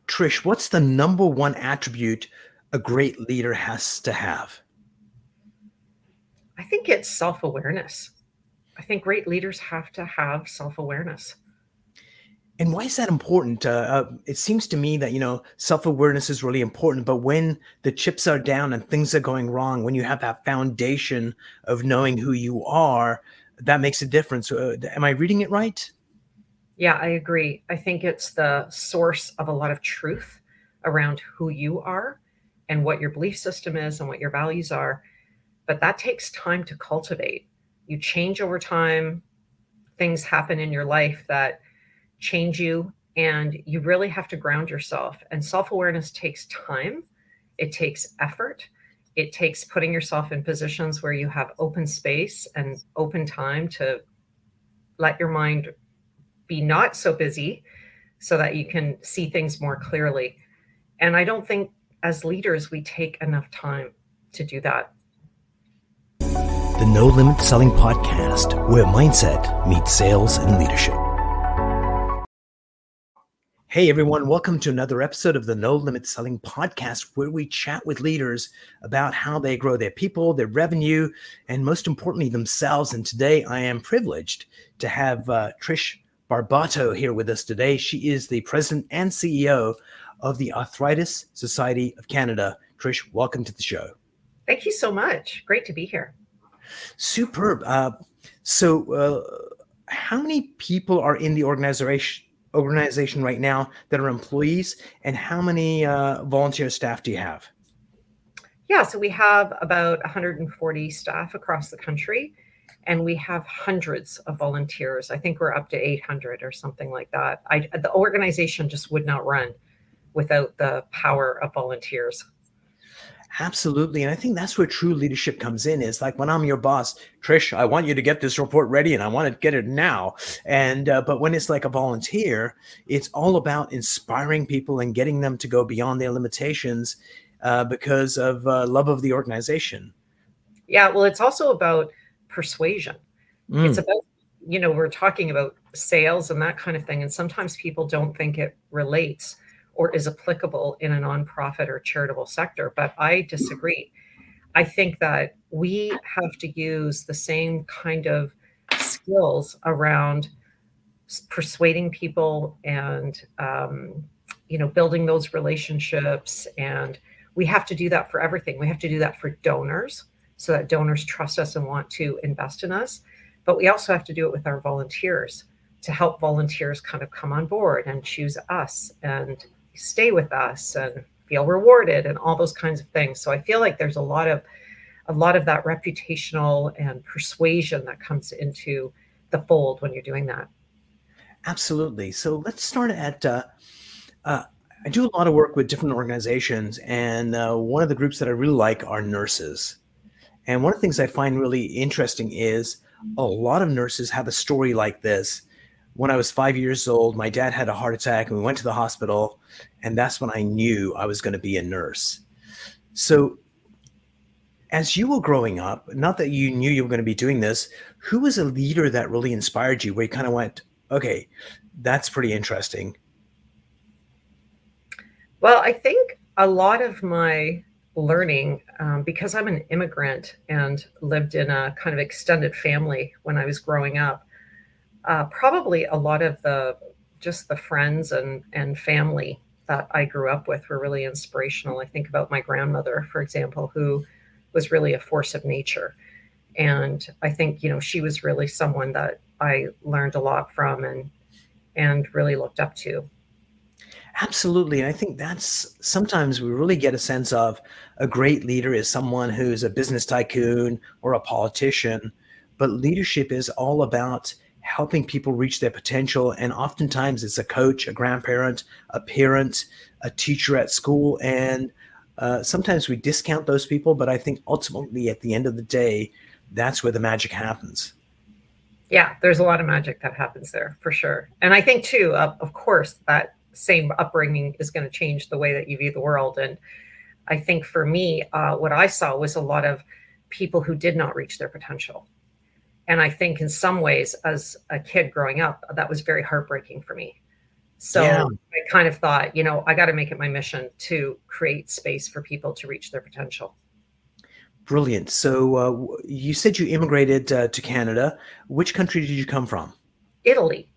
Trish, what's the number one attribute a great leader has to have? I think it's self-awareness. I think great leaders have to have self-awareness. And why is that important? It seems to me that, self-awareness is really important, but when the chips are down and things are going wrong, when you have that foundation of knowing who you are, that makes a difference. Am I reading it right? Yeah, I agree. I think it's the source of a lot of truth around who you are and what your belief system is and what your values are. But that takes time to cultivate. You change over time, things happen in your life that change you, and you really have to ground yourself. And self awareness takes time, it takes effort, it takes putting yourself in positions where you have open space and open time to let your mind be not so busy so that you can see things more clearly. And I don't think as leaders we take enough time to do that. The No Limit Selling Podcast, where mindset meets sales and leadership. Hey everyone, welcome to another episode of the No Limit Selling Podcast, where we chat with leaders about how they grow their people, their revenue, and most importantly, themselves. And today I am privileged to have Trish Barbato here with us today. She is the president and CEO of the Arthritis Society of Canada. Trish, welcome to the show. Thank you so much. Great to be here. Superb. How many people are in the organization right now that are employees, and how many volunteer staff do you have? Yeah, so we have about 140 staff across the country, and we have hundreds of volunteers. I think we're up to 800 or something like that. The organization just would not run without the power of volunteers. Absolutely. And I think that's where true leadership comes in, is like when I'm your boss, Trish, I want you to get this report ready and I want to get it now. And but when it's like a volunteer, it's all about inspiring people and getting them to go beyond their limitations because of love of the organization. Yeah, well, it's also about persuasion. It's about, we're talking about sales and that kind of thing. And sometimes people don't think it relates or is applicable in a nonprofit or charitable sector, but I disagree. I think that we have to use the same kind of skills around persuading people and building those relationships. And we have to do that for everything. We have to do that for donors so that donors trust us and want to invest in us. But we also have to do it with our volunteers to help volunteers kind of come on board and choose us and stay with us and feel rewarded and all those kinds of things. So I feel like there's a lot of that reputational and persuasion that comes into the fold when you're doing that. Absolutely. So let's start at I do a lot of work with different organizations, and one of the groups that I really like are nurses. And one of the things I find really interesting is a lot of nurses have a story like this. When I was 5 years old, my dad had a heart attack and we went to the hospital, and that's when I knew I was going to be a nurse. So as you were growing up, not that you knew you were going to be doing this, who was a leader that really inspired you, where you kind of went, okay, that's pretty interesting? Well, I think a lot of my learning, because I'm an immigrant and lived in a kind of extended family when I was growing up, probably a lot of the friends and family that I grew up with were really inspirational. I think about my grandmother, for example, who was really a force of nature. And I think, she was really someone that I learned a lot from and really looked up to. Absolutely. And I think that's sometimes we really get a sense of a great leader is someone who's a business tycoon or a politician, but leadership is all about helping people reach their potential. And oftentimes it's a coach, a grandparent, a parent, a teacher at school. And sometimes we discount those people, but I think ultimately at the end of the day, that's where the magic happens. Yeah, there's a lot of magic that happens there for sure. And I think too, of course, that same upbringing is going to change the way that you view the world. And I think for me, what I saw was a lot of people who did not reach their potential. And I think in some ways, as a kid growing up, that was very heartbreaking for me. So Yeah. I kind of thought, I got to make it my mission to create space for people to reach their potential. Brilliant. So you said you immigrated to Canada. Which country did you come from? Italy.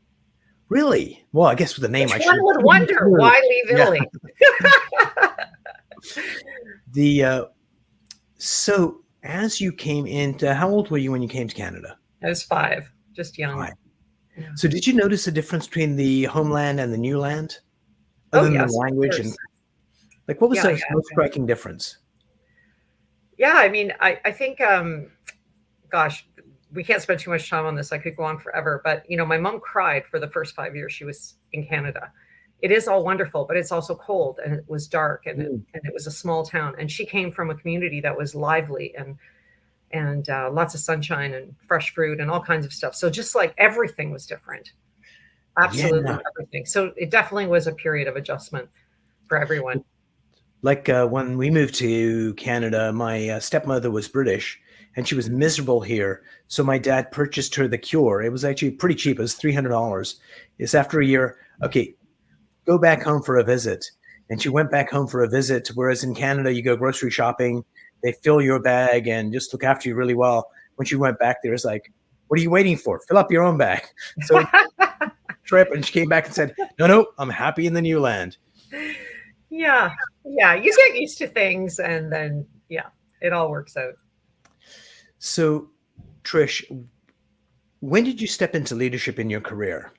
Really? Well, I guess with the name, Which I one should. would wonder why leave Yeah. Italy? The so as you came into, how old were you when you came to Canada? I was 5, just young. Five. Yeah. So did you notice a difference between the homeland and the new land, Oh, other than the yes, of language and course. like what was Yeah, the yeah, most yeah. striking difference? Yeah, I mean, I think, gosh, we can't spend too much time on this. I could go on forever, but my mom cried for the first 5 years she was in Canada. It is all wonderful, but it's also cold and it was dark and Mm. it was a small town. And she came from a community that was lively and lots of sunshine and fresh fruit and all kinds of stuff. So just like everything was different, absolutely Yeah. everything. So it definitely was a period of adjustment for everyone. Like when we moved to Canada, my stepmother was British and she was miserable here. So my dad purchased her the cure. It was actually pretty cheap. It was $300. It's after a year, okay, go back home for a visit. And she went back home for a visit. Whereas in Canada, you go grocery shopping, they fill your bag and just look after you really well. When she went back there, it's like, what are you waiting for? Fill up your own bag. So trip, and she came back and said, no, no, I'm happy in the new land. Yeah. Yeah. You get used to things and then, yeah, it all works out. So, Trish, when did you step into leadership in your career?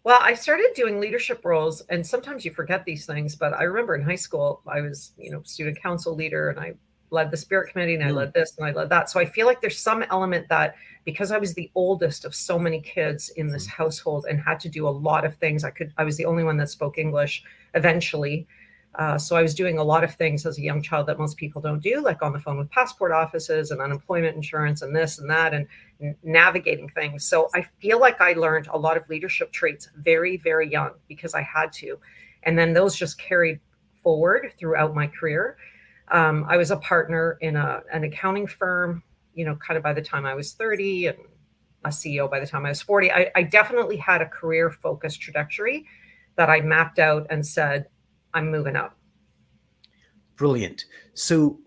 Well, I started doing leadership roles, and sometimes you forget these things, but I remember in high school, I was, student council leader and I led the spirit committee and I Mm. led this and I led that. So I feel like there's some element that because I was the oldest of so many kids in this household and had to do a lot of things, I was the only one that spoke English eventually. So I was doing a lot of things as a young child that most people don't do, like on the phone with passport offices and unemployment insurance and this and that and navigating things. So I feel like I learned a lot of leadership traits very, very young because I had to. And then those just carried forward throughout my career. I was a partner in an accounting firm, kind of by the time I was 30 and a CEO by the time I was 40. I definitely had a career focused trajectory that I mapped out and said, I'm moving up. Brilliant. So,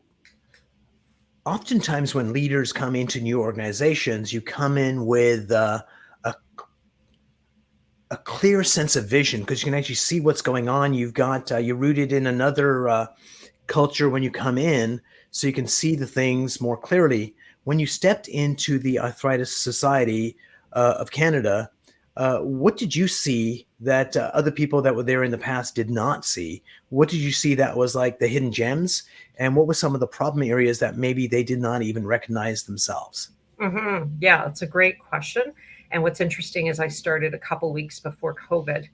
oftentimes when leaders come into new organizations, you come in with a clear sense of vision because you can actually see what's going on. You've got you're rooted in another culture when you come in, so you can see the things more clearly. When you stepped into the Arthritis Society of Canada, what did you see that other people that were there in the past did not see? What did you see that was like the hidden gems? And what were some of the problem areas that maybe they did not even recognize themselves? Yeah, it's a great question. And what's interesting is I started a couple weeks before COVID.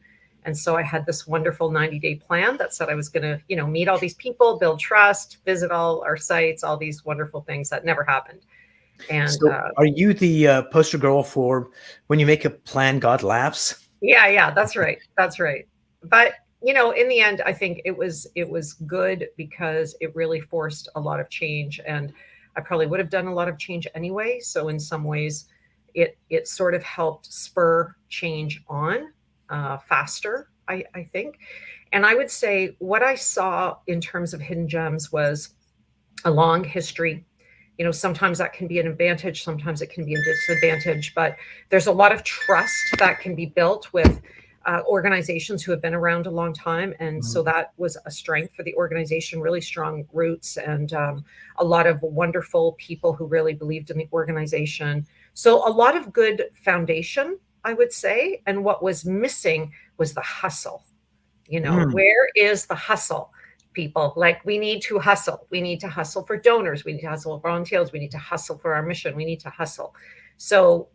And so I had this wonderful 90-day plan that said I was going to, meet all these people, build trust, visit all our sites, all these wonderful things that never happened. And So, are you the poster girl for when you make a plan, God laughs? yeah, that's right. That's right. But in the end, I think it was good because it really forced a lot of change, and I probably would have done a lot of change anyway. So in some ways, it sort of helped spur change on faster, I think. And I would say what I saw in terms of hidden gems was a long history. Sometimes that can be an advantage, sometimes it can be a disadvantage, but there's a lot of trust that can be built with organizations who have been around a long time. And so Mhm. that was a strength for the organization, really strong roots and a lot of wonderful people who really believed in the organization. So a lot of good foundation, I would say. And what was missing was the hustle. Mm. Where is the hustle? People like we need to hustle. We need to hustle for donors. We need to hustle for volunteers. We need to hustle for our mission. We need to hustle. So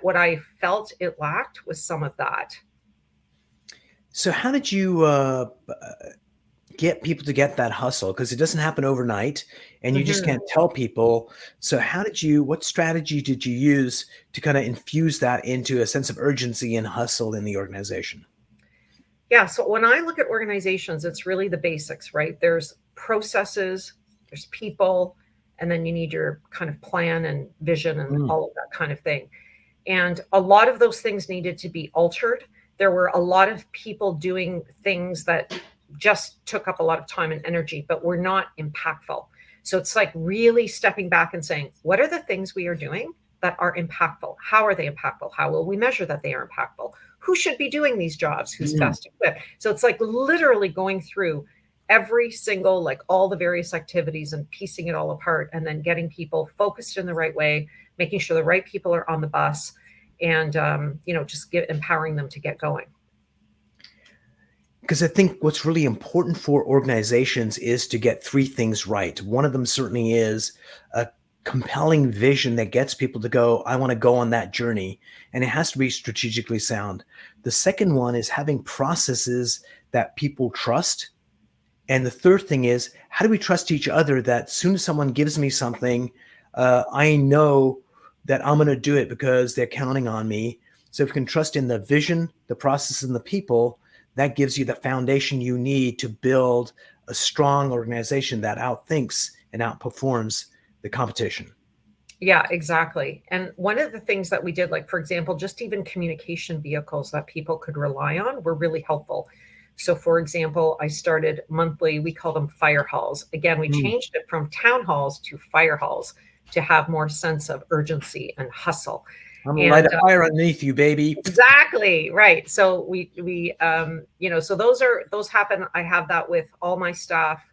what I felt it lacked was some of that. So, how did you get people to get that hustle? Because it doesn't happen overnight, and you just Mhm. can't tell people. So, what strategy did you use to kind of infuse that into a sense of urgency and hustle in the organization? Yeah. So when I look at organizations, it's really the basics, right? There's processes, there's people, and then you need your kind of plan and vision and Mm. all of that kind of thing. And a lot of those things needed to be altered There were a lot of people doing things that just took up a lot of time and energy, but were not impactful. So it's like really stepping back and saying, what are the things we are doing that are impactful? How are they impactful? How will we measure that they are impactful? Who should be doing these jobs? Who's Mm. best equipped? So it's like literally going through every single, like all the various activities and piecing it all apart, and then getting people focused in the right way, making sure the right people are on the bus, and just empowering them to get going. Because I think what's really important for organizations is to get three things right. One of them certainly is a compelling vision that gets people to go, I want to go on that journey. And it has to be strategically sound. The second one is having processes that people trust. And the third thing is, how do we trust each other that as soon as someone gives me something, I know that I'm going to do it because they're counting on me. So if you can trust in the vision, the process, and the people, that gives you the foundation you need to build a strong organization that outthinks and outperforms the competition. Yeah, exactly. And one of the things that we did, like, for example, just even communication vehicles that people could rely on were really helpful. So, for example, I started monthly, we call them fire halls. Again, we Mm. changed it from town halls to fire halls to have more sense of urgency and hustle. I'm gonna light a And fire underneath you, baby. exactly, right. So so those happen. I have that with all my staff.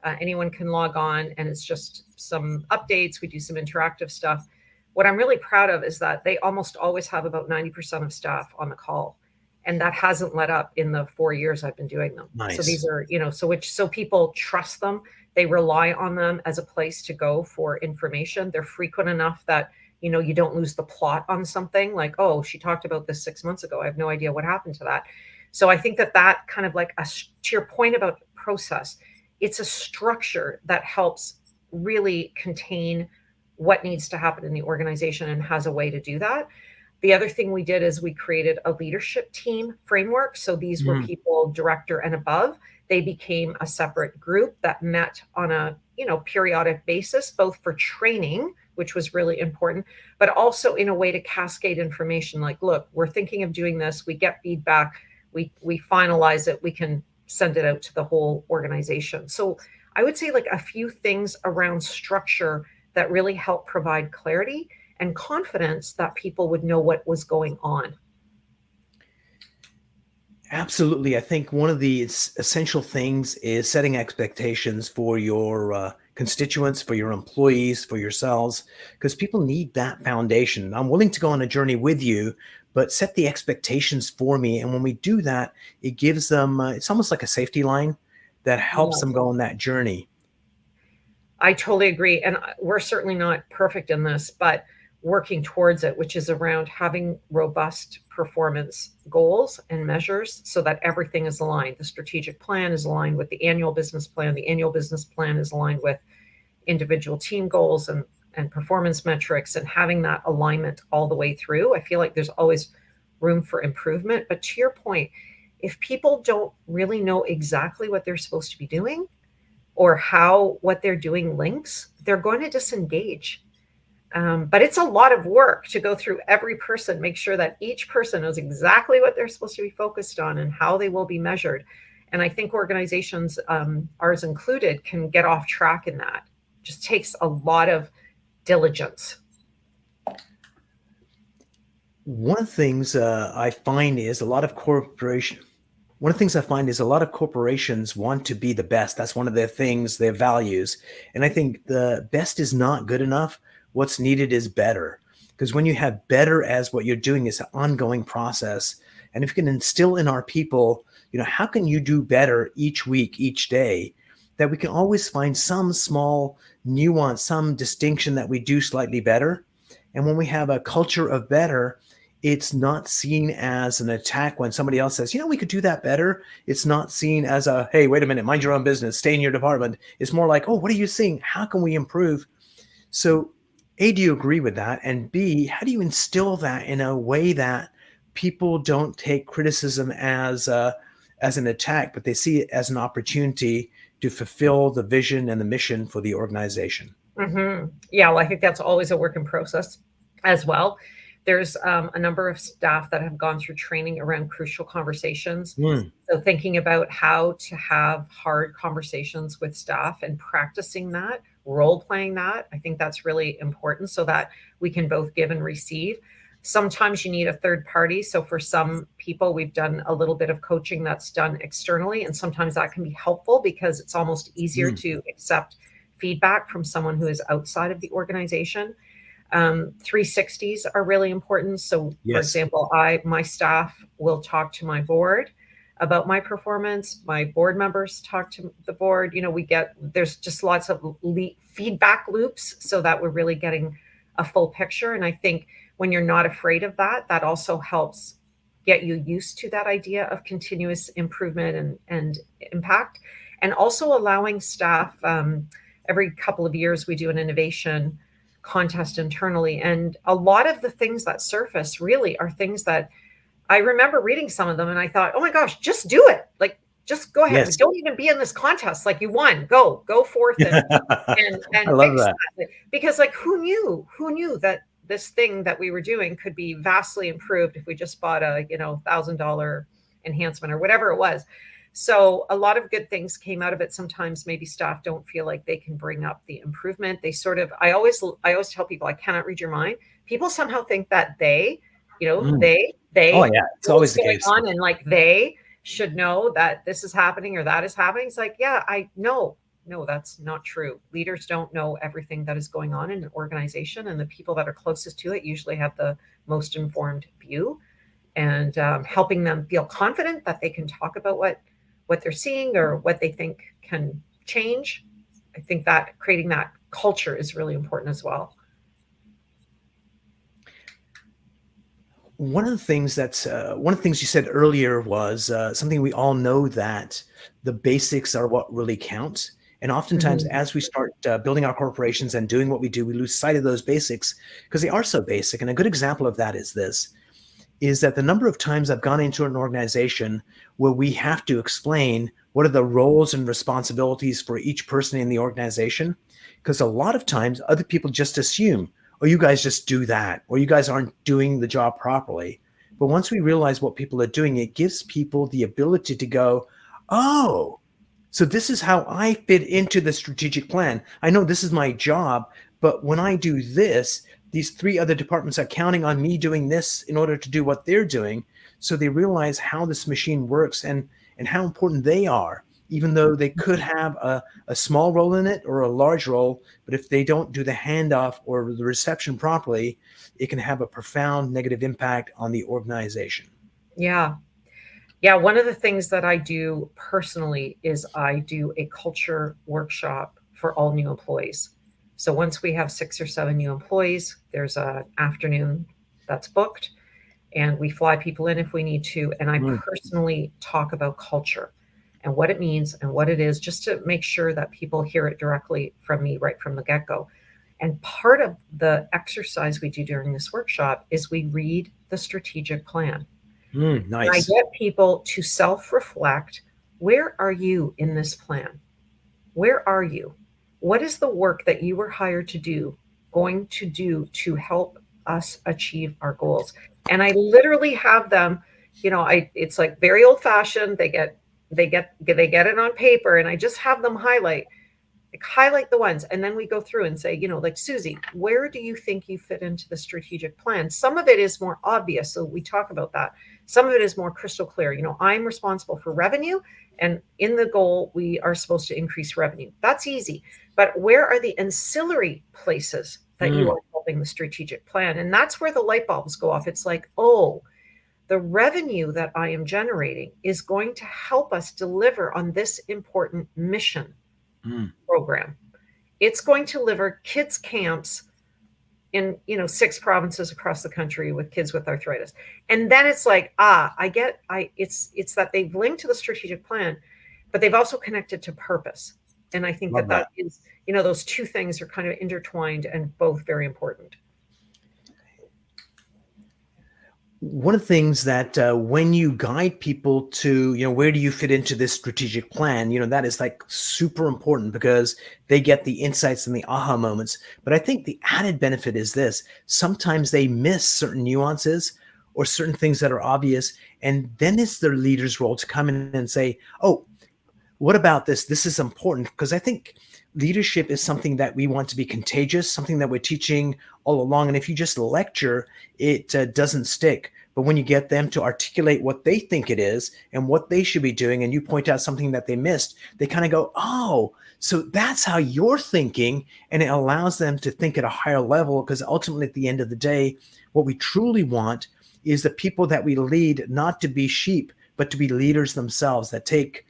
Anyone can log on, and it's just some updates. We do some interactive stuff. What I'm really proud of is that they almost always have about 90% of staff on the call, and that hasn't let up in the 4 years I've been doing them. So Nice. these are, so people trust them. They rely on them as a place to go for information. They're frequent enough that you don't lose the plot on something, like, oh, she talked about this 6 months ago, I have no idea what happened to that. So I think that kind of, like, to your point about process, it's a structure that helps really contain what needs to happen in the organization and has a way to do that. The other thing we did is we created a leadership team framework. So these were Mm. people director and above. They became a separate group that met on a periodic basis, both for training, which was really important, but also in a way to cascade information. Like, look, we're thinking of doing this. We get feedback. We finalize it. We can send it out to the whole organization. So I would say, like, a few things around structure that really help provide clarity and confidence that people would know what was going on. Absolutely. I think one of the essential things is setting expectations for your constituents, for your employees, for yourselves, because people need that foundation. I'm willing to go on a journey with you, but set the expectations for me. And when we do that, it gives them, it's almost like a safety line that helps them Yes. go on that journey. I totally agree. And we're certainly not perfect in this, but working towards it, which is around having robust performance goals and measures so that everything is aligned. The strategic plan is aligned with the annual business plan. The annual business plan is aligned with individual team goals and performance metrics, and having that alignment all the way through. I feel like there's always room for improvement. But to your point, if people don't really know exactly what they're supposed to be doing, or how what they're doing links, they're going to disengage. But it's a lot of work to go through every person, make sure that each person knows exactly what they're supposed to be focused on and how they will be measured. And I think organizations, ours included, can get off track in that. It just takes a lot of diligence. One of the things I find is a lot of corporation. One of the things I find is a lot of corporations want to be the best. That's one of their things, their values. And I think the best is not good enough. What's needed is better. Because when you have better as what you're doing is an ongoing process. And if you can instill in our people, how can you do better each week, each day, that we can always find some small nuance, some distinction that we do slightly better. And when we have a culture of better, it's not seen as an attack when somebody else says, we could do that better. It's not seen as a, hey, wait a minute, mind your own business, stay in your department. It's more like, oh, what are you seeing? How can we improve? So, A, do you agree with that? And B, how do you instill that in a way that people don't take criticism as an attack, but they see it as an opportunity to fulfill the vision and the mission for the organization? Yeah, well, I think that's always a work in process as well. There's a number of staff that have gone through training around crucial conversations. Mm. So thinking about how to have hard conversations with staff and practicing that, role playing that, I think that's really important so that we can both give and receive. Sometimes you need a third party. So for some people, we've done a little bit of coaching that's done externally, and sometimes that can be helpful because it's almost easier Mm. to accept feedback from someone who is outside of the organization. 360s are really important. So, for Yes. example, my staff will talk to my board about my performance. My board members talk to the board. There's just lots of feedback loops so that we're really getting a full picture. And I think when you're not afraid of that, that also helps get you used to that idea of continuous improvement and impact. And also allowing staff, every couple of years, we do an innovation contest internally. And a lot of the things that surface really are things that I remember reading some of them and I thought, oh my gosh, just do it. Like, just go ahead. We Yes. don't even be in this contest. Like, you won, go forth and I and love fix that. that. Because like, who knew that this thing that we were doing could be vastly improved if we just bought a $1,000 enhancement or whatever it was. So a lot of good things came out of it. Sometimes maybe staff don't feel like they can bring up the improvement. They sort of, I always tell people, I cannot read your mind. People somehow think that Mm. Oh they yeah, it's know always what's the going case. on, and like they should know that this is happening or that is happening. It's like, yeah, I know. No, that's not true. Leaders don't know everything that is going on in an organization, and the people that are closest to it usually have the most informed view. And helping them feel confident that they can talk about what they're seeing or what they think can change. I think that creating that culture is really important as well. One of the things you said earlier was something we all know, that the basics are what really count. And oftentimes, Mhm. as we start building our corporations and doing what we do, we lose sight of those basics because they are so basic. And a good example of that is that the number of times I've gone into an organization where we have to explain what are the roles and responsibilities for each person in the organization. Because a lot of times other people just assume, oh, you guys just do that, or you guys aren't doing the job properly. But once we realize what people are doing, it gives people the ability to go, oh, so this is how I fit into the strategic plan. I know this is my job, but when I do this, these three other departments are counting on me doing this in order to do what they're doing. So they realize how this machine works and how important they are, even though they could have a small role in it or a large role. But if they don't do the handoff or the reception properly, it can have a profound negative impact on the organization. Yeah. Yeah, one of the things that I do personally is I do a culture workshop for all new employees. So once we have 6 or 7 new employees, there's an afternoon that's booked, and we fly people in if we need to, and I Mm. personally talk about culture and what it means and what it is, just to make sure that people hear it directly from me right from the get-go. And part of the exercise we do during this workshop is we read the strategic plan. Mm, And I nice. get people to self reflect. Where are you in this plan? Where are you? What is the work that you were hired to do going to do to help us achieve our goals? And I literally have them, it's like very old fashioned. They get it on paper, and I just have them highlight the ones, and then we go through and say, like, Susie, where do you think you fit into the strategic plan? Some of it is more obvious, so we talk about that. Some of it is more crystal clear. I'm responsible for revenue, and in the goal we are supposed to increase revenue. That's easy. But where are the ancillary places that you Mm, are helping the strategic plan? And that's where the light bulbs go off. It's like, oh, the revenue that I am generating is going to help us deliver on this important mission mm. program. It's going to deliver kids camps in 6 provinces across the country with kids with arthritis. And then it's like, it's that they've linked to the strategic plan, but they've also connected to purpose. And I think Love that that. is, those two things are kind of intertwined and both very important. One of the things that when you guide people to, where do you fit into this strategic plan, that is like super important because they get the insights and the aha moments. But I think the added benefit is this: sometimes they miss certain nuances or certain things that are obvious. And then it's their leader's role to come in and say, oh, what about this? This is important because I think leadership is something that we want to be contagious, something that we're teaching all along. And if you just lecture, it doesn't stick. But when you get them to articulate what they think it is and what they should be doing, and you point out something that they missed, they kind of go, oh, so that's how you're thinking. And it allows them to think at a higher level because ultimately, at the end of the day, what we truly want is the people that we lead not to be sheep, but to be leaders themselves that take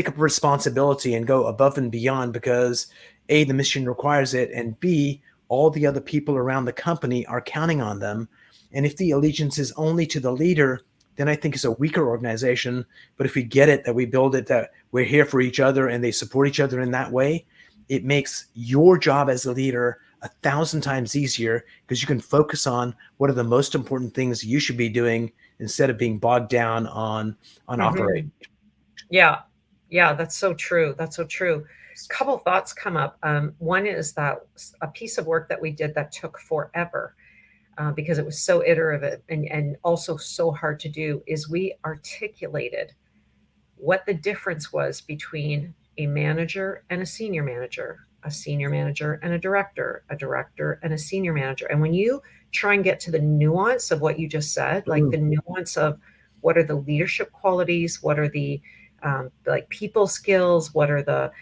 up responsibility and go above and beyond because A, the mission requires it, and B, all the other people around the company are counting on them. And if the allegiance is only to the leader, then I think it's a weaker organization. But if we get it, that we build it, that we're here for each other and they support each other in that way, it makes your job as a leader 1,000 times easier because you can focus on what are the most important things you should be doing instead of being bogged down on Hmm. operating. Yeah. Yeah, that's so true. That's so true. Couple thoughts come up. One is that a piece of work that we did that took forever because it was so iterative and also so hard to do is we articulated what the difference was between a manager and a senior manager and a director and a senior manager. And when you try and get to the nuance of what you just said, like Mm, the nuance of what are the leadership qualities, what are the like people skills, what are the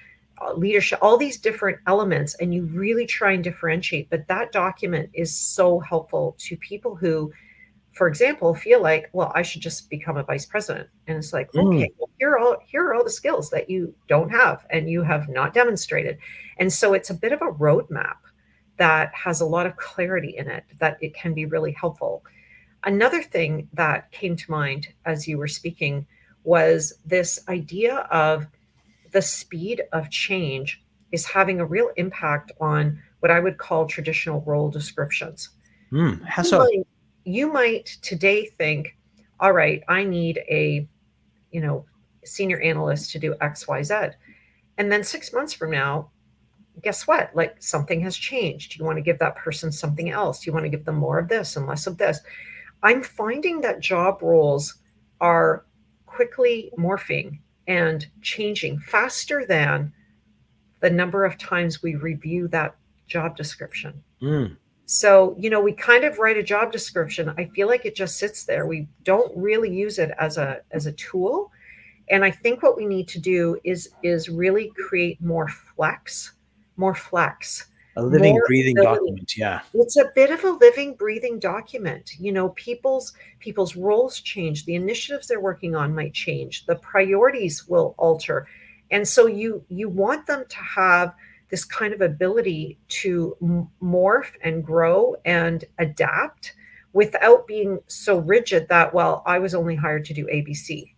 leadership, all these different elements, and you really try and differentiate. But that document is so helpful to people who, for example, feel like, well, I should just become a vice president. And it's like, mm. okay, well, here are all the skills that you don't have and you have not demonstrated. And so it's a bit of a roadmap that has a lot of clarity in it that it can be really helpful. Another thing that came to mind as you were speaking was this idea of the speed of change is having a real impact on what I would call traditional role descriptions. How You so? might you might today think, all right, I need a, you know, senior analyst to do XYZ. And then 6 months from now, guess what? Like something has changed. You want to give that person something else. You want to give them more of this and less of this. I'm finding that job roles are quickly morphing and changing faster than the number of times we review that job description. Mm. So, we kind of write a job description. I feel like it just sits there. We don't really use it as a tool. And I think what we need to do is really create more flex, A living, more breathing ability. document. Yeah. It's a bit of a living, breathing document. People's roles change. The initiatives they're working on might change. The priorities will alter. And so you want them to have this kind of ability to morph and grow and adapt without being so rigid that, well, I was only hired to do ABC.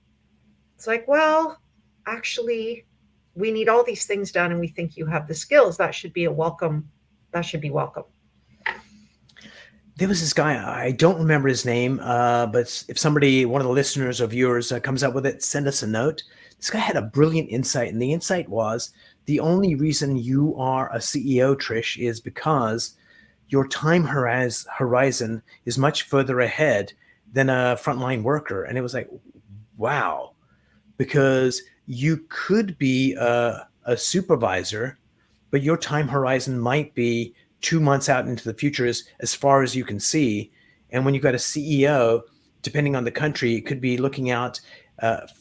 It's like, well, actually, we need all these things done and we think you have the skills. That should be welcome. There was this guy, I don't remember his name, but if somebody, one of the listeners or viewers, comes up with it, send us a note. This guy had a brilliant insight, and the insight was the only reason you are a CEO, Trish, is because your time horizon is much further ahead than a frontline worker. And it was like, wow, because you could be a supervisor, but your time horizon might be 2 months out into the future as far as you can see. And when you've got a CEO, depending on the country, it could be looking out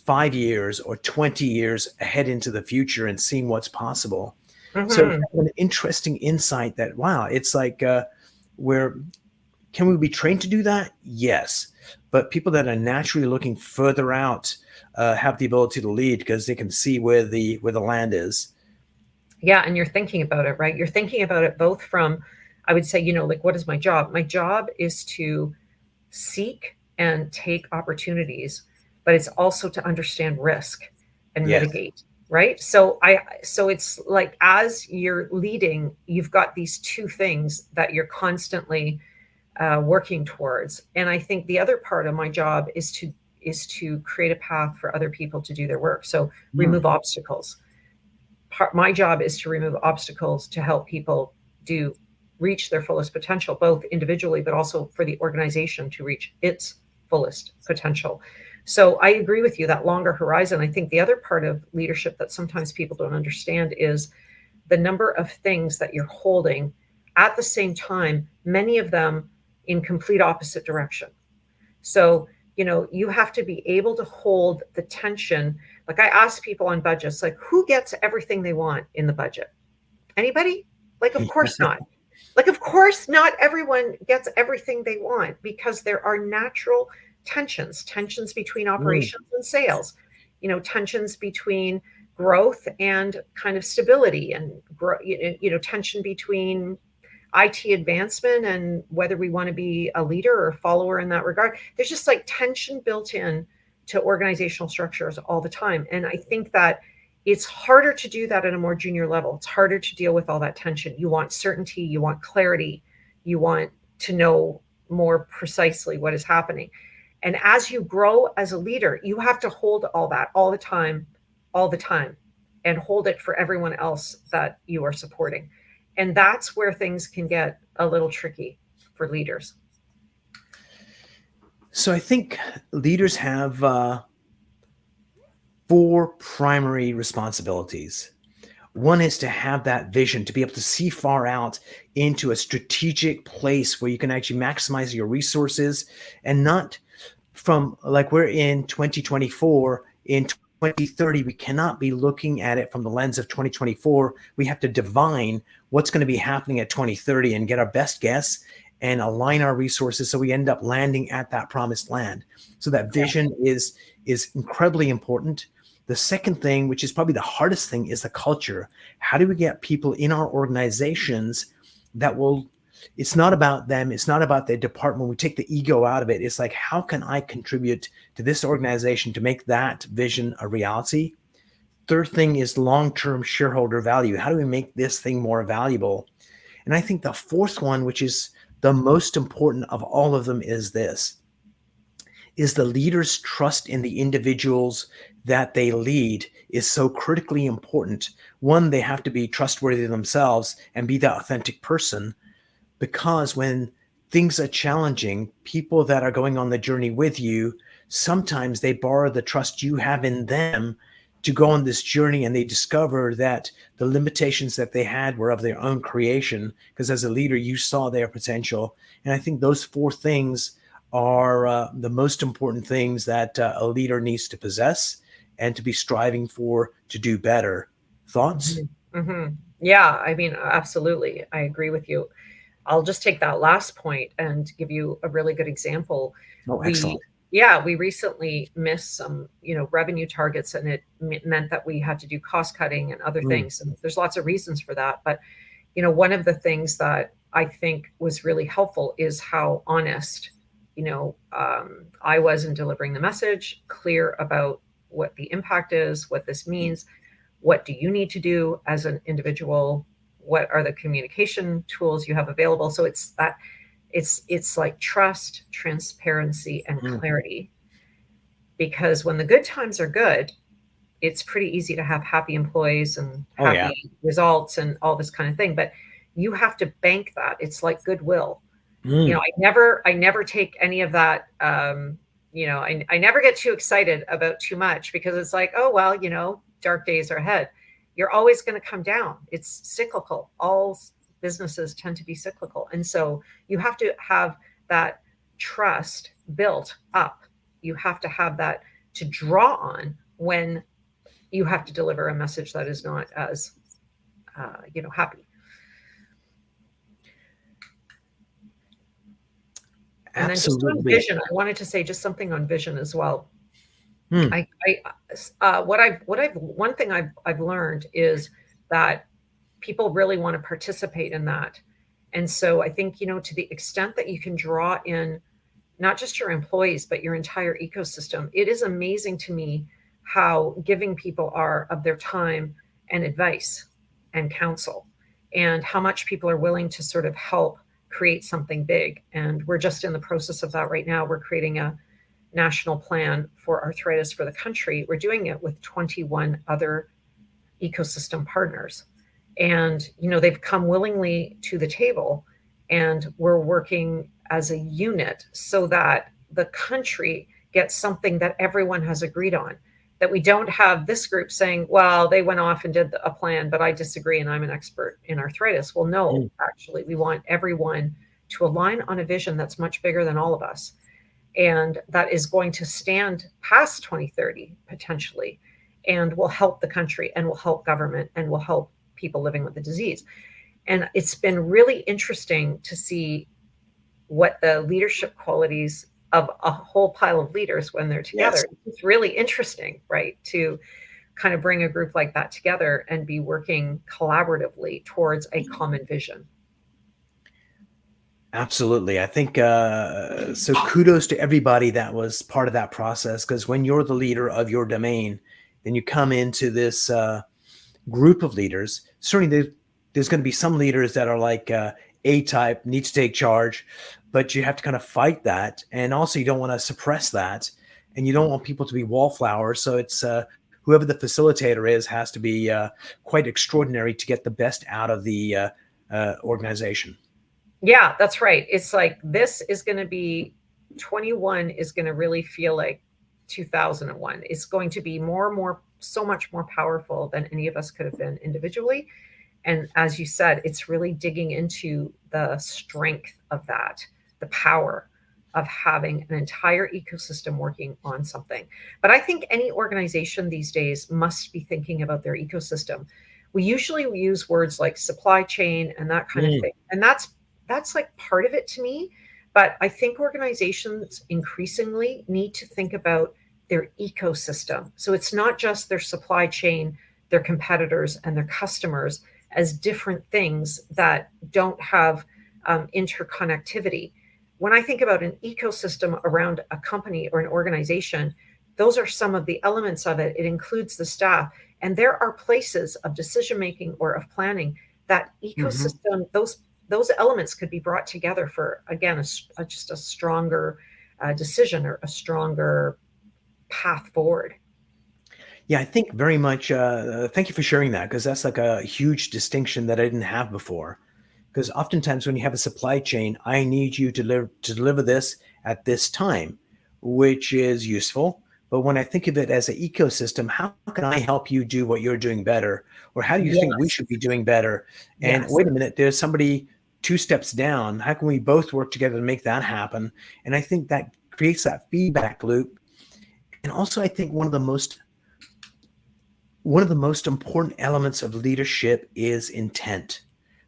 5 years or 20 years ahead into the future and seeing what's possible. So Hmm. an interesting insight that, wow, it's like where can we be trained to do that? Yes. But people that are naturally looking further out have the ability to lead because they can see where the land is. Yeah, and you're thinking about it, right? You're thinking about it both from, I would say, like, what is my job? My job is to seek and take opportunities, but it's also to understand risk and Yes. mitigate, right? So it's like as you're leading, you've got these two things that you're constantly working towards. And I think the other part of my job is to create a path for other people to do their work. So remove obstacles. My job is to remove obstacles to help people do reach their fullest potential, both individually, but also for the organization to reach its fullest potential. So I agree with you, that longer horizon. I think the other part of leadership that sometimes people don't understand is the number of things that you're holding at the same time, many of them in complete opposite direction. So, you have to be able to hold the tension. Like I ask people on budgets, like, who gets everything they want in the budget? Anybody? Like, of course not. Like, of course, not everyone gets everything they want, because there are natural tensions between operations and sales, tensions between growth and kind of stability, and tension between IT advancement and whether we want to be a leader or a follower in that regard. There's just like tension built in to organizational structures all the time. And I think that it's harder to do that at a more junior level. It's harder to deal with all that tension. You want certainty, you want clarity, you want to know more precisely what is happening. And as you grow as a leader, you have to hold all that all the time, and hold it for everyone else that you are supporting. And that's where things can get a little tricky for leaders. So I think leaders have four primary responsibilities. One is to have that vision, to be able to see far out into a strategic place where you can actually maximize your resources, and not from, like, we're in 2024, in 2030, we cannot be looking at it from the lens of 2024. We have to divine what's going to be happening at 2030 and get our best guess and align our resources so we end up landing at that promised land. So that vision is incredibly important. The second thing, which is probably the hardest thing, is the culture. How do we get people in our organizations that will, it's not about them, it's not about their department. We take the ego out of it. It's like, how can I contribute to this organization to make that vision a reality? Third thing is long-term shareholder value. How do we make this thing more valuable? And I think the fourth one, which is the most important of all of them, is this: is the leader's trust in the individuals that they lead is so critically important. One, they have to be trustworthy themselves and be that authentic person, because when things are challenging, people that are going on the journey with you, sometimes they borrow the trust you have in them to go on this journey, and they discover that the limitations that they had were of their own creation, because as a leader, you saw their potential. And I think those four things are the most important things that a leader needs to possess and to be striving for to do better. Thoughts? Mm-hmm. Mm-hmm. Yeah, I mean, absolutely. I agree with you. I'll just take that last point and give you a really good example. Oh, We, excellent. yeah, we recently missed some, revenue targets, and it meant that we had to do cost cutting and other Mm, things. And there's lots of reasons for that. But, one of the things that I think was really helpful is how honest, I was in delivering the message, clear about what the impact is, what this means, what do you need to do as an individual, what are the communication tools you have available. So it's like trust, transparency, and mm. clarity. Because when the good times are good, it's pretty easy to have happy employees and Oh, yeah. happy results and all this kind of thing. But you have to bank that. It's like goodwill. Mm, I never take any of that. I never get too excited about too much, because it's like, oh, well, dark days are ahead. You're always going to come down. It's cyclical. All businesses tend to be cyclical. And so you have to have that trust built up. You have to have that to draw on when you have to deliver a message that is not as, happy. And then just on absolutely. vision, I wanted to say just something on vision as well. Mm, One thing I've learned is that people really want to participate in that. And so I think, to the extent that you can draw in not just your employees, but your entire ecosystem, it is amazing to me how giving people are of their time and advice and counsel, and how much people are willing to sort of help create something big. And we're just in the process of that right now. We're creating a national plan for arthritis for the country. We're doing it with 21 other ecosystem partners. And, they've come willingly to the table, and we're working as a unit so that the country gets something that everyone has agreed on. That we don't have this group saying, well, they went off and did a plan, but I disagree and I'm an expert in arthritis. Well, no, Mm. actually, we want everyone to align on a vision that's much bigger than all of us, and that is going to stand past 2030 potentially, and will help the country and will help government and will help people living with the disease. And it's been really interesting to see what the leadership qualities of a whole pile of leaders when they're Yes. together. It's really interesting, right? To kind of bring a group like that together and be working collaboratively towards a common vision. Absolutely. I think so. Kudos to everybody that was part of that process, because when you're the leader of your domain, then you come into this group of leaders. Certainly, there's going to be some leaders that are like A type, need to take charge, but you have to kind of fight that. And also, you don't want to suppress that. And you don't want people to be wallflowers. So it's whoever the facilitator is has to be quite extraordinary to get the best out of the organization. Yeah, that's right. It's like this is going to be 21 is going to really feel like 2001. It's going to be more and more, so much more powerful than any of us could have been individually. And as you said, it's really digging into the strength of that, the power of having an entire ecosystem working on something. But I think any organization these days must be thinking about their ecosystem. We usually use words like supply chain and that kind of Mm. thing. And that's like part of it to me. But I think organizations increasingly need to think about their ecosystem. So it's not just their supply chain, their competitors, and their customers as different things that don't have interconnectivity. When I think about an ecosystem around a company or an organization, those are some of the elements of it. It includes the staff. And there are places of decision making or of planning that Hmm. ecosystem, those elements could be brought together for, again, just a stronger decision or a stronger path forward. Yeah, I think very much. Thank you for sharing that, because that's like a huge distinction that I didn't have before. Because oftentimes when you have a supply chain, I need you to deliver this at this time, which is useful. But when I think of it as an ecosystem, how can I help you do what you're doing better? Or how do you think we Yes. should be doing better? And Yes. wait a minute, there's somebody two steps down. How can we both work together to make that happen? And I think that creates that feedback loop. And also, I think one of the most important elements of leadership is intent.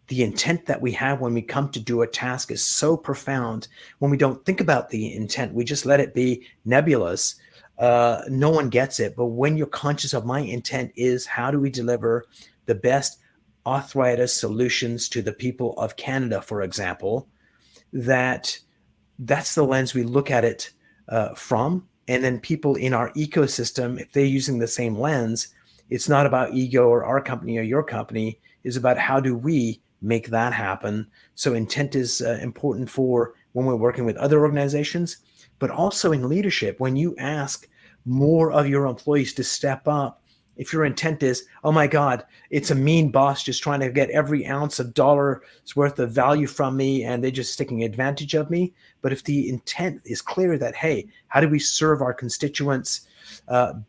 The intent that we have when we come to do a task is so profound. When we don't think about the intent, we just let it be nebulous. No one gets it. But when you're conscious of my intent is how do we deliver the best arthritis solutions to the people of Canada, for example, that that's the lens we look at it from. And then people in our ecosystem, if they're using the same lens, it's not about ego or our company or your company. It's about how do we make that happen. So intent is important for when we're working with other organizations, but also in leadership. When you ask more of your employees to step up, if your intent is, oh my God, it's a mean boss just trying to get every ounce of dollar's worth of value from me and they're just taking advantage of me. But if the intent is clear that, hey, how do we serve our constituents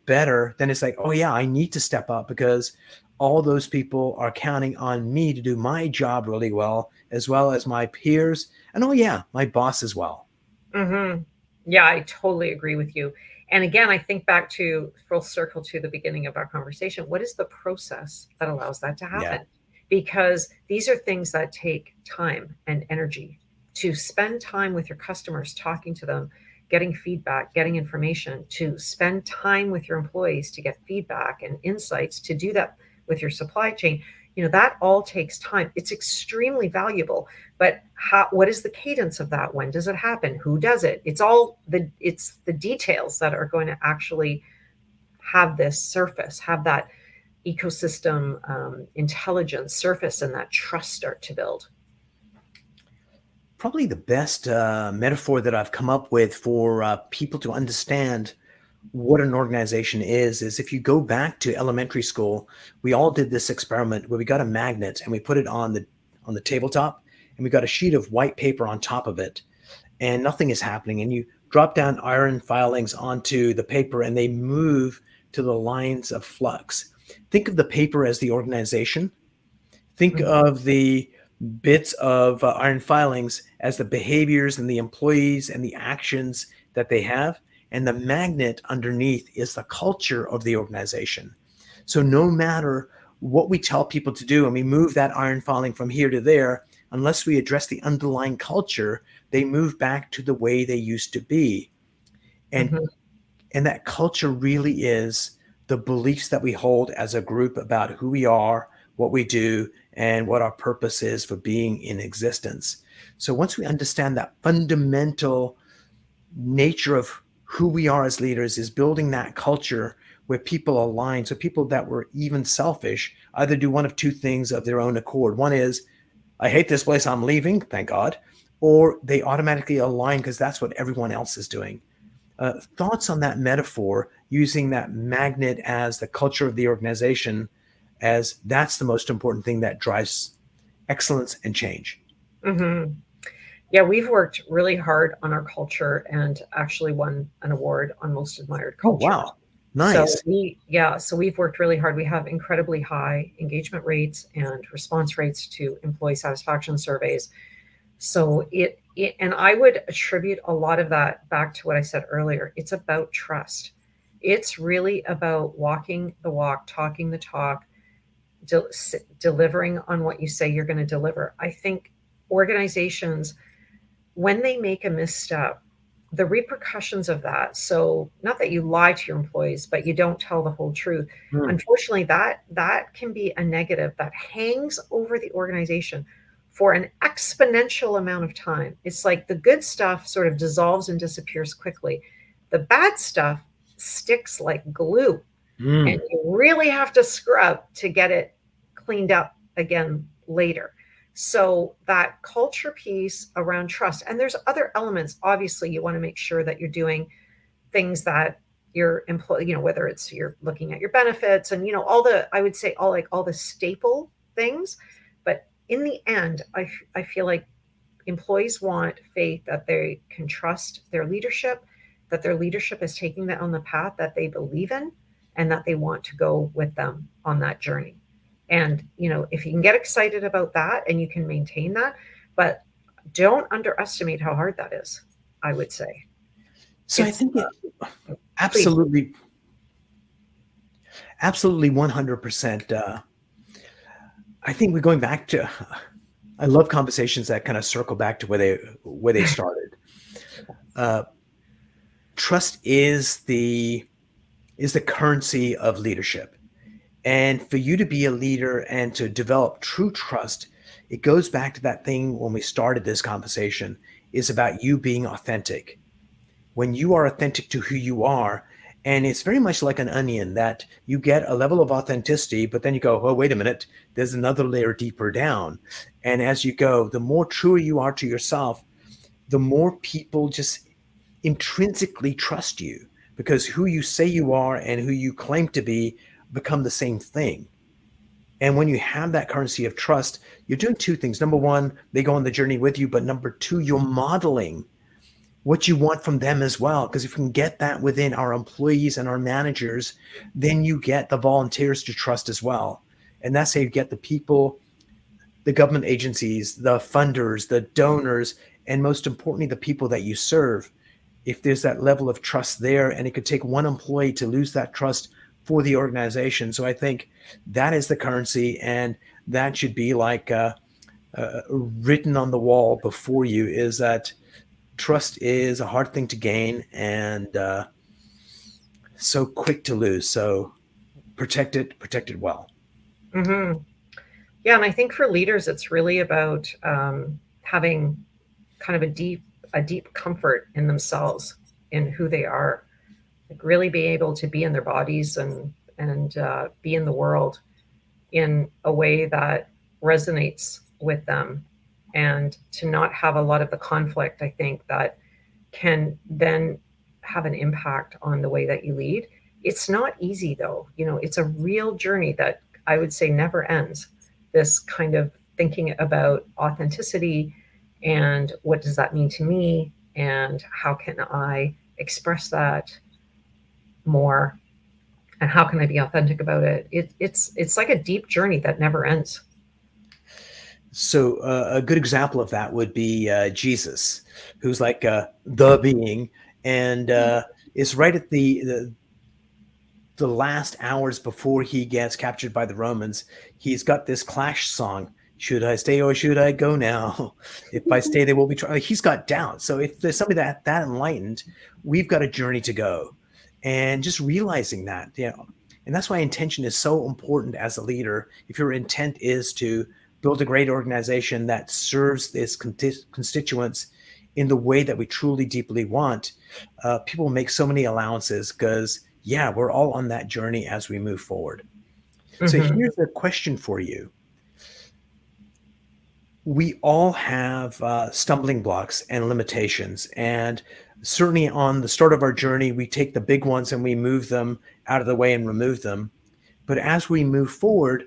better, then it's like, oh yeah, I need to step up because all those people are counting on me to do my job really well as my peers. And oh yeah, my boss as well. Hmm. Yeah, I totally agree with you. And again, I think back to full circle to the beginning of our conversation. What is the process that allows that to Yeah. happen? Because these are things that take time and energy. To spend time with your customers, talking to them, getting feedback, getting information, to spend time with your employees to get feedback and insights, to do that with your supply chain, that all takes time. It's extremely valuable. But what is the cadence of that? When does it happen? Who does it? It's the details that are going to actually have this surface, have that ecosystem intelligence surface, and that trust start to build. probably the best metaphor that I've come up with for people to understand what an organization is if you go back to elementary school, we all did this experiment where we got a magnet and we put it on the tabletop, and we got a sheet of white paper on top of it, and nothing is happening, and you drop down iron filings onto the paper and they move to the lines of flux. Think of the paper as the organization. Think Mhm. of the bits of iron filings as the behaviors and the employees and the actions that they have. And the magnet underneath is the culture of the organization. So no matter what we tell people to do and we move that iron filing from here to there, unless we address the underlying culture, they move back to the way they used to be. And Mhm. and that culture really is the beliefs that we hold as a group about who we are, what we do, and what our purpose is for being in existence. So once we understand that fundamental nature of who we are as leaders is building that culture where people align. So people that were even selfish either do one of two things of their own accord. One is, I hate this place, I'm leaving, thank God. Or they automatically align because that's what everyone else is doing. Thoughts on that metaphor, using that magnet as the culture of the organization, as that's the most important thing that drives excellence and change. Mhm. Yeah, we've worked really hard on our culture and actually won an award on Most Admired Oh, Culture. wow. Nice. So we've worked really hard. We have incredibly high engagement rates and response rates to employee satisfaction surveys. So and I would attribute a lot of that back to what I said earlier. It's about trust. It's really about walking the walk, talking the talk, delivering on what you say you're going to deliver. I think organizations, when they make a misstep, the repercussions of that, so not that you lie to your employees, but you don't tell the whole truth, Mm. unfortunately that can be a negative that hangs over the organization for an exponential amount of time. It's like the good stuff sort of dissolves and disappears quickly. The bad stuff sticks like glue, and Mm. you really have to scrub to get it cleaned up again later. So that culture piece around trust, and there's other elements. Obviously, you want to make sure that you're doing things that your employee, whether it's you're looking at your benefits and all the, I would say all the staple things. But in the end, I feel like employees want faith that they can trust their leadership, that their leadership is taking them on the path that they believe in, and that they want to go with them on that journey. And, if you can get excited about that and you can maintain that, but don't underestimate how hard that is, I would say. So I It's, think it please. absolutely, absolutely 100%. I think we're going back to, I love conversations that kind of circle back to where they started. Uh, Trust is the currency of leadership. And for you to be a leader and to develop true trust, it goes back to that thing when we started this conversation, is about you being authentic. When you are authentic to who you are, and it's very much like an onion that you get a level of authenticity, but then you go, oh, wait a minute, there's another layer deeper down. And as you go, the more true you are to yourself, the more people just intrinsically trust you, because who you say you are and who you claim to be become the same thing. And when you have that currency of trust, you're doing two things. Number one, they go on the journey with you, but number two, you're modeling what you want from them as well. Because if we can get that within our employees and our managers, then you get the volunteers to trust as well. And that's how you get the people, the government agencies, the funders, the donors, and most importantly, the people that you serve. If there's that level of trust there, and it could take one employee to lose that trust for the organization. So I think that is the currency, and that should be like written on the wall before you, is that trust is a hard thing to gain and so quick to lose. So protect it well. Hmm. Yeah, and I think for leaders, it's really about having kind of a deep comfort in themselves, in who they are, like really being able to be in their bodies and be in the world in a way that resonates with them. and to not have a lot of the conflict, I think that can then have an impact on the way that you lead. It's not easy though. It's a real journey that I would say never ends. This kind of thinking about authenticity and what does that mean to me and how can I express that more and how can I be authentic about it? It's like a deep journey that never ends. So a good example of that would be Jesus, who's like the being, and is right at the last hours before he gets captured by the Romans. He's got this clash song. Should I stay or should I go now? If I stay, they will be trying. He's got doubts. So if there's somebody that enlightened, we've got a journey to go, and just realizing that, and that's why intention is so important as a leader. If your intent is to build a great organization that serves its constituents in the way that we truly deeply want, people make so many allowances because, yeah, we're all on that journey as we move forward. So Mm-hmm. here's a question for you. We all have stumbling blocks and limitations. And certainly on the start of our journey, we take the big ones and we move them out of the way and remove them. But as we move forward,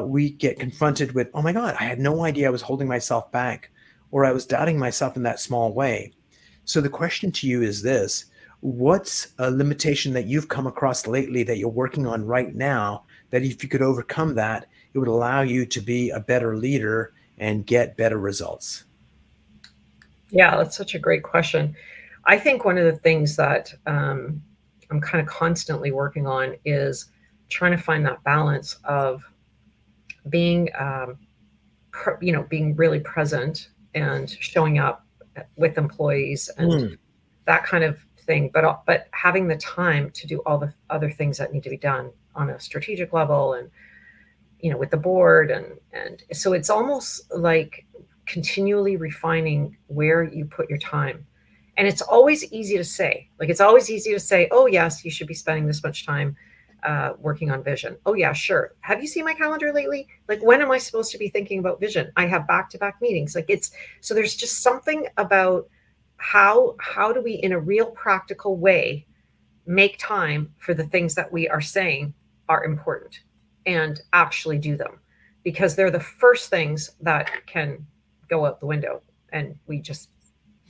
we get confronted with, oh my God, I had no idea I was holding myself back, or I was doubting myself in that small way. So the question to you is this: what's a limitation that you've come across lately that you're working on right now, that if you could overcome that, it would allow you to be a better leader and get better results? Yeah, that's such a great question. I think one of the things that I'm kind of constantly working on is trying to find that balance of being, being really present and showing up with employees and Mm, that kind of thing, but having the time to do all the other things that need to be done on a strategic level and with the board and so it's almost like continually refining where you put your time. And it's always easy to say, like it's always easy to say, oh yes, you should be spending this much time working on vision. Oh yeah, sure. Have you seen my calendar lately? Like when am I supposed to be thinking about vision? I have back-to-back meetings. Like it's so there's just something about how do we in a real practical way make time for the things that we are saying are important and actually do them, because they're the first things that can go out the window and we just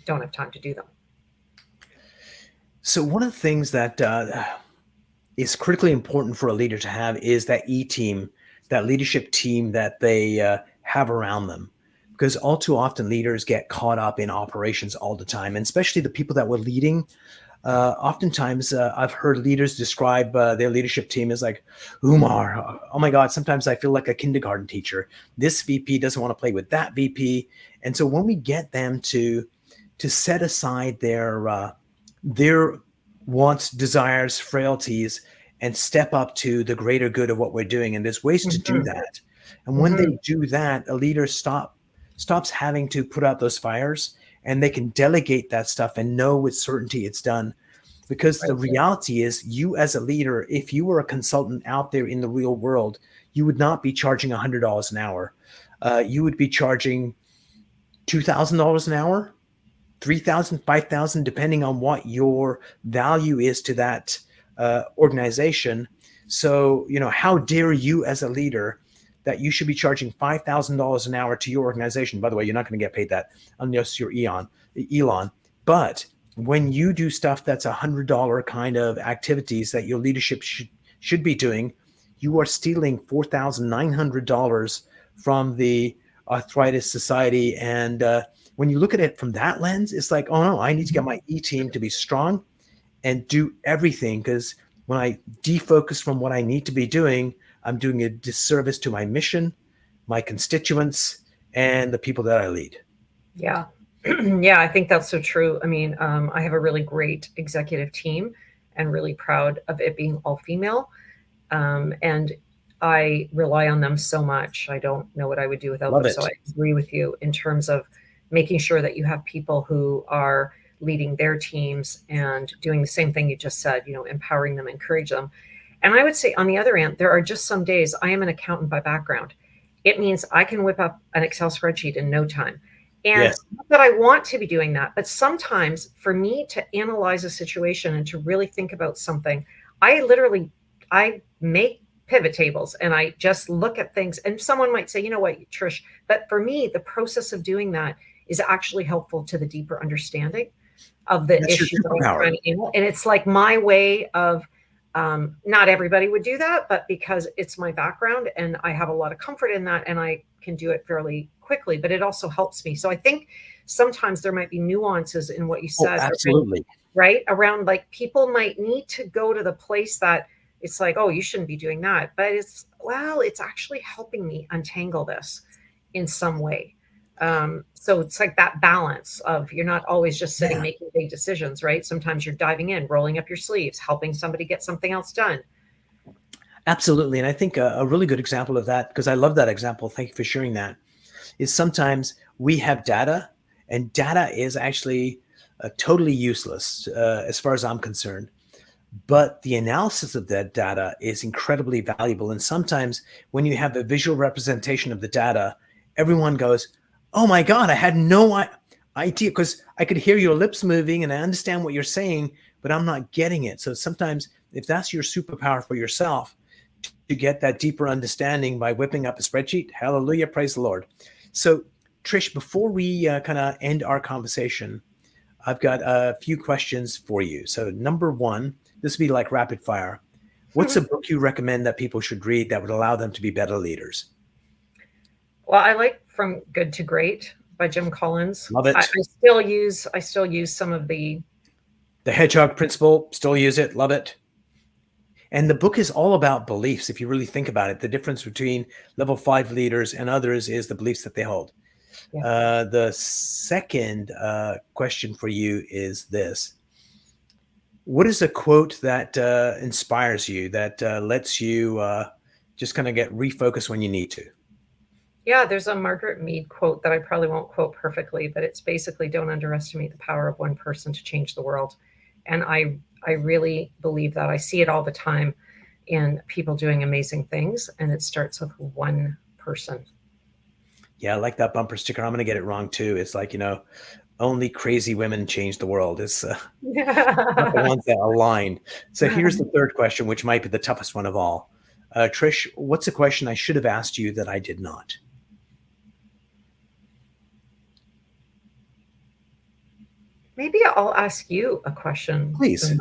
don't have time to do them. so one of the things that is critically important for a leader to have is that team, that leadership team that they have around them. Because all too often leaders get caught up in operations all the time, and especially the people that we're leading. Oftentimes, I've heard leaders describe their leadership team as like, Umar, oh my God, sometimes I feel like a kindergarten teacher. This VP doesn't want to play with that VP. And so when we get them to set aside their wants, desires, frailties, and step up to the greater good of what we're doing, and there's ways to do Mm-hmm. that. And when Mm-hmm. they do that, a leader stops having to put out those fires, and they can delegate that stuff and know with certainty it's done. Because the Right. reality is, you as a leader, if you were a consultant out there in the real world, you would not be charging $100 an hour. You would be charging $2,000 an hour, 3,000, 5,000, depending on what your value is to that organization. So, how dare you as a leader that you should be charging $5,000 an hour to your organization? By the way, you're not going to get paid that unless you're Elon. But when you do stuff that's $100 kind of activities that your leadership should be doing, you are stealing $4,900 from the Arthritis Society. And when you look at it from that lens, it's like, oh no, I need to get my team to be strong and do everything, because when I defocus from what I need to be doing, I'm doing a disservice to my mission, my constituents, and the people that I lead. Yeah. Yeah, I think that's so true. I mean, I have a really great executive team and really proud of it being all female. And I rely on them so much. I don't know what I would do without Love them. So it. I agree with you in terms of making sure that you have people who are leading their teams and doing the same thing you just said, empowering them, encourage them. And I would say on the other end, there are just some days I am an accountant by background. It means I can whip up an Excel spreadsheet in no time. And Yes. not that I want to be doing that, but sometimes for me to analyze a situation and to really think about something, I make pivot tables and I just look at things. And someone might say, you know what, Trish, but for me, the process of doing that is actually helpful to the deeper understanding of the That's your issue that I'm superpower. trying to handle. And it's like my way of, not everybody would do that, but because it's my background and I have a lot of comfort in that and I can do it fairly quickly, but it also helps me. So I think sometimes there might be nuances in what you Oh, said around, absolutely. right? Around like people might need to go to the place that it's like, oh, you shouldn't be doing that. But it's actually helping me untangle this in some way. So it's like that balance of you're not always just sitting Yeah. making big decisions, right? Sometimes you're diving in, rolling up your sleeves, helping somebody get something else done. Absolutely. And I think a really good example of that, because I love that example, thank you for sharing that, is sometimes we have data, and data is actually totally useless as far as I'm concerned. But the analysis of that data is incredibly valuable. And sometimes when you have a visual representation of the data, everyone goes, "Oh my God, I had no idea," because I could hear your lips moving and I understand what you're saying, but I'm not getting it. So sometimes, if that's your superpower for yourself, to get that deeper understanding by whipping up a spreadsheet, hallelujah, praise the Lord. So, Trish, before we kind of end our conversation, I've got a few questions for you. So, number one, this would be like rapid fire. What's a book you recommend that people should read that would allow them to be better leaders? Well, I like From Good to Great by Jim Collins. Love I it. still use some of the. The Hedgehog Principle, still use it, love it. And the book is all about beliefs. If you really think about it, the difference between level 5 leaders and others is the beliefs that they hold. Yeah. The second question for you is this. What is a quote that inspires you, that lets you just kind of get refocused when you need to? Yeah, there's a Margaret Mead quote that I probably won't quote perfectly, but it's basically don't underestimate the power of one person to change the world. And I really believe that. I see it all the time in people doing amazing things, and it starts with one person. Yeah, I like that bumper sticker. I'm going to get it wrong too. It's like, only crazy women change the world. It's not the ones that align. So here's the third question, which might be the toughest one of all. Trish, what's a question I should have asked you that I did not? Maybe I'll ask you a question. Please.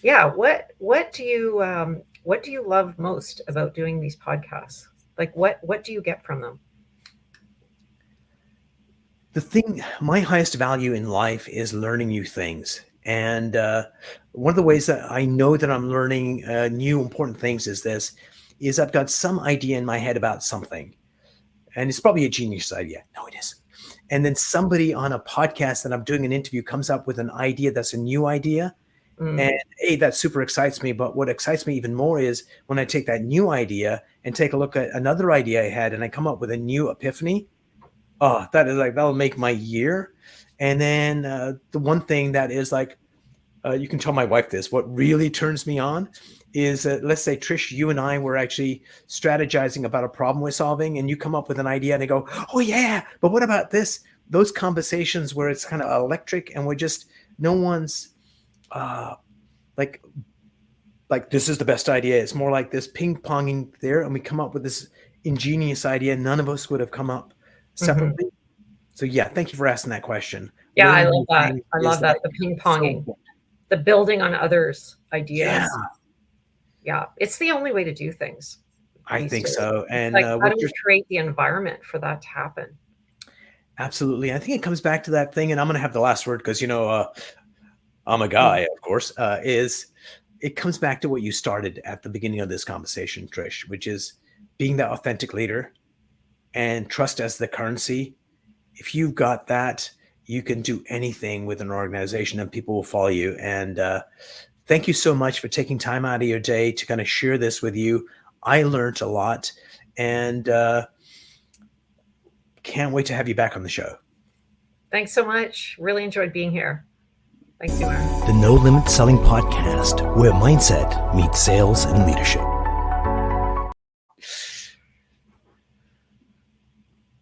Yeah, what do you love most about doing these podcasts? Like what do you get from them? My highest value in life is learning new things. And one of the ways that I know that I'm learning new important things is I've got some idea in my head about something. And it's probably a genius idea. No, it isn't. And then somebody on a podcast that I'm doing an interview comes up with an idea that's a new idea. Mm. And that super excites me. But what excites me even more is when I take that new idea and take a look at another idea I had and I come up with a new epiphany. Oh, that'll make my year. And then the one thing that is like, you can tell my wife this, what really turns me on is, let's say, Trish, you and I were actually strategizing about a problem we're solving, and you come up with an idea and I go, oh yeah, but what about this? Those conversations where it's kind of electric and we're just, no one's like, this is the best idea. It's more like this ping ponging there, and we come up with this ingenious idea. None of us would have come up Hmm. separately. So yeah, thank you for asking that question. Yeah, I Learning love new that. things I is love that. like The ping so ponging, important. the building on others' Yeah, ideas. Yeah, it's the only way to do things I these think days. so. It's And like, how do we create the environment for that to happen? absolutely, I think it comes back to that thing, and I'm going to have the last word because I'm a Mm. guy, of course. Is it comes back to what you started at the beginning of this conversation, Trish, which is being that authentic leader and trust as the currency. If you've got that, you can do anything with an organization, and people will follow you. And thank you so much for taking time out of your day to kind of share this with you. I learned a lot, and can't wait to have you back on the show. Thanks so much. Really enjoyed being here. Thank you, Aaron. The No Limit Selling Podcast, where mindset meets sales and leadership.